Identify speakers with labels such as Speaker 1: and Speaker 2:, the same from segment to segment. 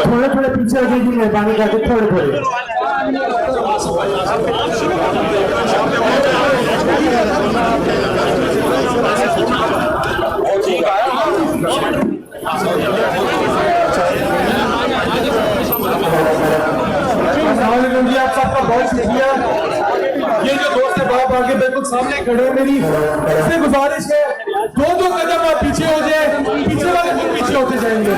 Speaker 1: थोड़े थोड़े पीछे हो जाइए मेहरबानी करके, थोड़े थोड़े। जी आप सबका बहुत शुक्रिया। ये जो दोस्त है बाप आगे बिल्कुल सामने खड़े, मेरी इससे गुजारिश है दो दो कदम आप पीछे हो जाए, पीछे वाले भी पीछे होते जाएंगे,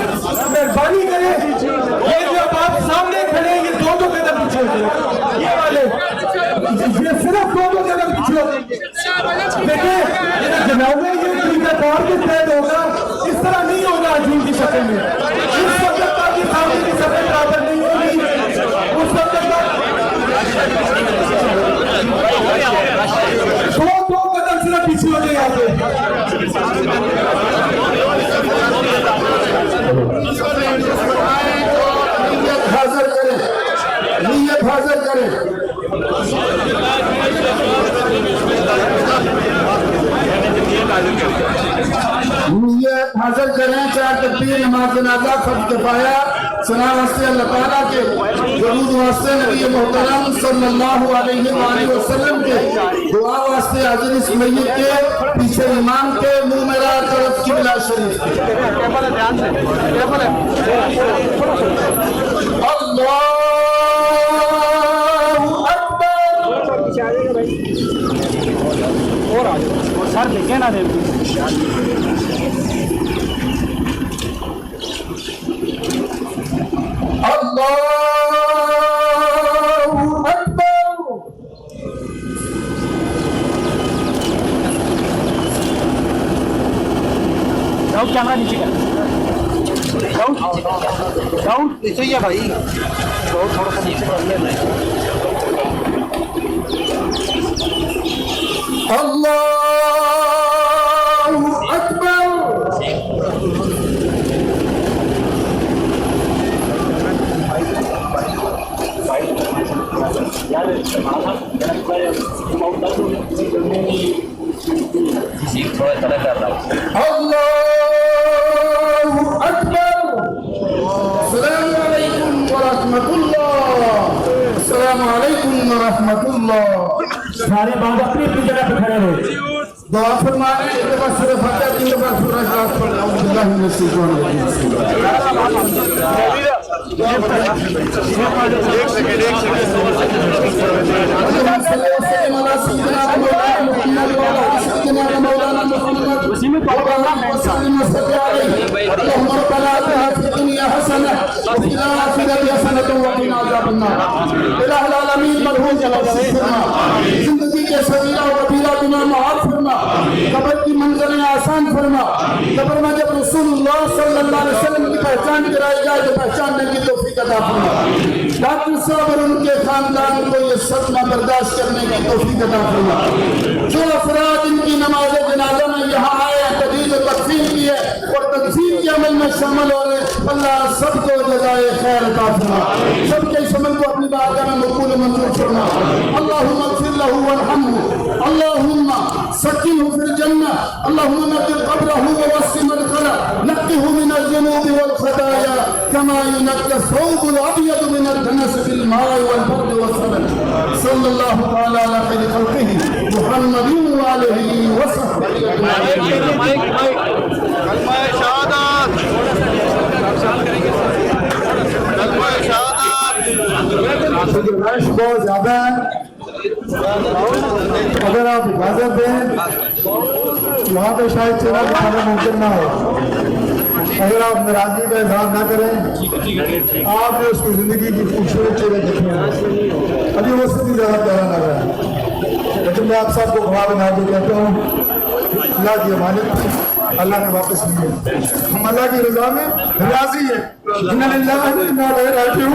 Speaker 1: मेहरबानी करें। ये जो आप सामने खड़े हैं ये दो दो कदम पीछे हो जाए, ये वाले ये सिर्फ दो दो कदम पीछे हो जाएंगे। देखिए ये जनाब में ये तरीका कार के तहत होगा, इस तरह नहीं होगा अजीम की शक्ल में। इस वक्त तक की सामने की शक्ल बराबर नहीं होगी, उस वक्त तक दो दो कदम सिर्फ पीछे हो जाए आगे।
Speaker 2: हाजिर करें, नीयत हाजिर करें। नीयत हाजिर करें। 4 तकबीर नमाज जनाजा फर्ज किफाया सना वास्ते अल्लाह ताला के, दरूद वास्ते नबी मोहतरम सल्लल्लाहु अलैहि वसल्लम के, दुआ वास्ते हाजिर इस मय्यत के, पीछे इमाम के, मुंह मेरा तरफ किबला शरीफ के। अल्लाहु अकबर।
Speaker 1: और आ जाओ सर लेके ना दे।
Speaker 2: अल्लाहु अकबर।
Speaker 1: डाउन कैमरा नीचे कर, डाउन डाउन नीचे ही है भाई, डाउन थोड़ा सा नीचे कर लेना।
Speaker 2: अल्लाहु अकबर। अल्लाहु अकबर। अस्सलामु अलैकुम व रहमतुल्लाह। अस्सलामु अलैकुम व रहमतुल्लाह।
Speaker 1: सारे बात अपनी अपनी जगह पे खड़े रहो।
Speaker 2: दुआ फरमाएं। एक बार सूरह फातिहा, 3 बार सूरह इखलास पढ़ें। औज़ु बिल्लाहि मिनश शैतानिर रजीम। एक सेकंड
Speaker 1: उसी में
Speaker 2: जिंदगी के सगीरा और कबीरा गुनाह माफ फरमा, कब्र की मंजिलें आसान फरमा। कब्र में जब रसूलुल्लाह सल्लल्लाहु अलैहि वसल्लम की पहचान कराई जाए तो पहचानने की तौफीक अता फरमा। डॉक्टर साहब और उनके खानदान को ये सदमा बर्दाश्त करने की तौफीक अता फरमा। जो अफराद इनकी नमाज जनाजा में यहाँ आए तदीद और तकसीम की है और तकसीम के अमल में शामिल हो रहे, अल्लाह सबको जज़ाए खैर अता फरमा। सबके इस अमल को अपनी बारगाह में मकबूल मंजूर फरमा। अल्लाहुम्मा इग़फिर लहू वरहमहू, अल्लाहुम्मा सक्किनहू फिल जन्नह, अल्लाहुम्मा नक़्क़ि क़ब्रहू व वस्सि मदख़लहू, नक़्क़िहू मिनज़ ज़ुनूबि वल ख़ताया कमा युनक़्क़ा अस-सौबुल अबयद मिनद दनस बिल माइ वल बर्द वस्सलम। सल्लल्लाहु तआला अला खैरि ख़ल्क़िही मुहम्मदिन व आलिहि व सहबिही। कलमा शहादत, कलमा शहादत। रश बहुत ज्यादा है, अगर आप इजाजत दें वहाँ पे शायद चेहरा दिखाना मुमकिन ना हो। अगर आप नाराजगी का इजहार ना करें, आपने उसकी जिंदगी की खूबसूरत चेहरे देखे हैं, अभी वो सबसे ज्यादा प्यारा लग रहा है। लेकिन मैं आप सबको खुआ बना के कहता हूँ, अल्लाह की अमानत अल्लाह ने वापस लिए, हम अल्लाह की रजा में राजी है। इन्ना लिल्लाहि व इन्ना इलैहि राजिऊन।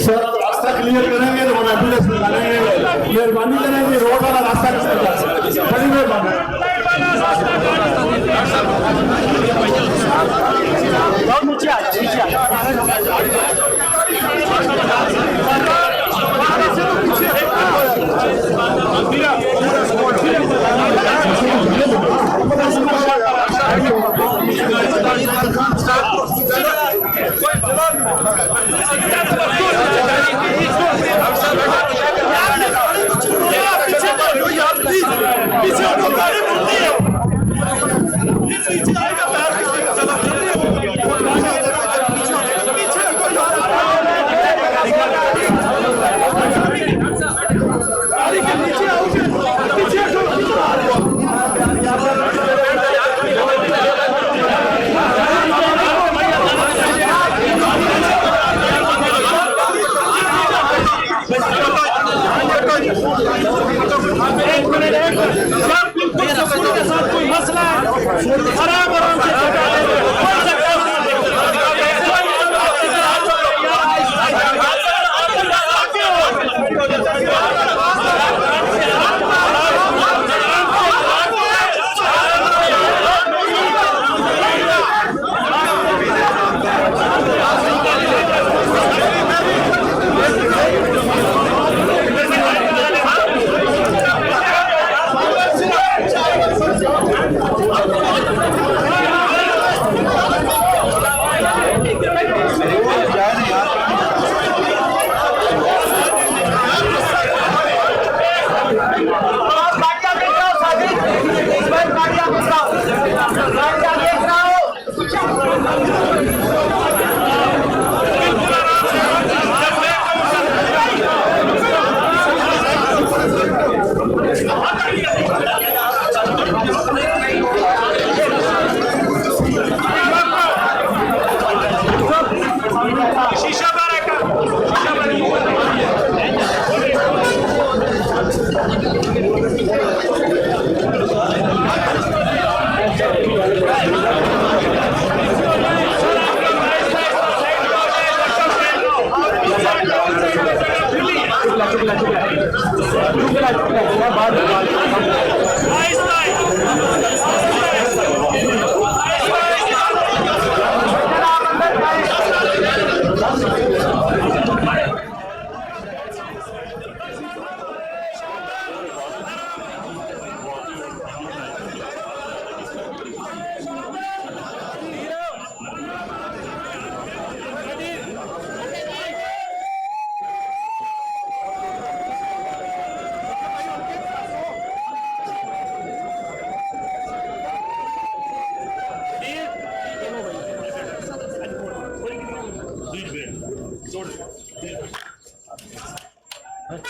Speaker 2: सर रास्ता क्लियर करेंगे तो एम्बुलेंस निकालेंगे, मेहरबानी करेंगे रोड वाला रास्ता बड़ी मेहरबानी।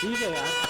Speaker 3: ठीक है यार